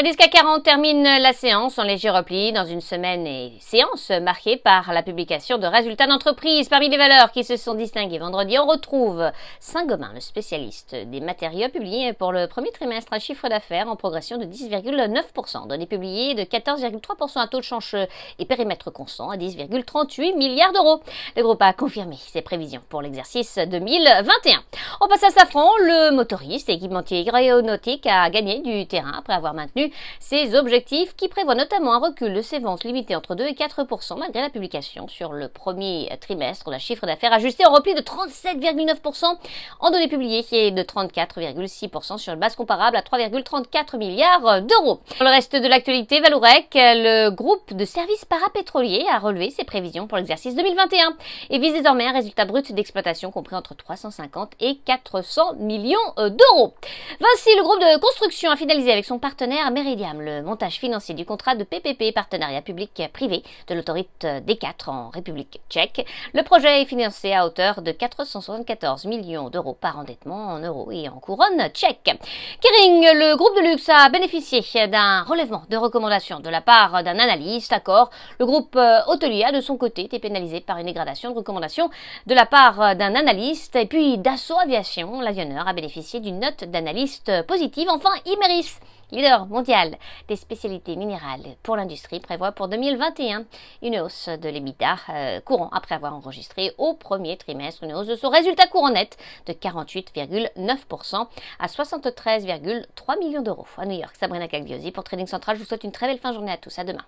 L'indice CAC 40 termine la séance en léger repli dans une semaine et séance marquée par la publication de résultats d'entreprise. Parmi les valeurs qui se sont distinguées vendredi, on retrouve Saint-Gobain, le spécialiste des matériaux, publié pour le premier trimestre un chiffre d'affaires en progression de 10,9%. Données publiées de 14,3% à taux de change et périmètre constant à 10,38 milliards d'euros. Le groupe a confirmé ses prévisions pour l'exercice 2021. On passe à Safran, le motoriste équipementier aéronautique a gagné du terrain après avoir maintenu ses objectifs qui prévoient notamment un recul de ses ventes limitées entre 2 et 4% malgré la publication sur le premier trimestre d'un chiffre d'affaires ajusté en repli de 37,9% en données publiées et de 34,6% sur une base comparable à 3,34 milliards d'euros. Dans le reste de l'actualité, Vallourec, le groupe de services parapétroliers, a relevé ses prévisions pour l'exercice 2021 et vise désormais un résultat brut d'exploitation compris entre 350 et 400 millions d'euros. Vinci, le groupe de construction, a finalisé avec son partenaire Meridiam le montage financier du contrat de PPP, partenariat public-privé, de l'autoroute D4 en République tchèque. Le projet est financé à hauteur de 474 millions d'euros par endettement en euros et en couronne tchèque. Kering, le groupe de luxe, a bénéficié d'un relèvement de recommandations de la part d'un analyste. Accor, le groupe hôtelier, a de son côté été pénalisé par une dégradation de recommandations de la part d'un analyste. Et puis Dassault Aviation, l'avionneur, a bénéficié d'une note d'analyste positive. Enfin, Imerys, leader mondial des spécialités minérales pour l'industrie, prévoit pour 2021 une hausse de l'EBITDA courant après avoir enregistré au premier trimestre une hausse de son résultat courant net de 48,9% à 73,3 millions d'euros. À New York, Sabrina Cagliosi pour Trading Central. Je vous souhaite une très belle fin de journée à tous. À demain.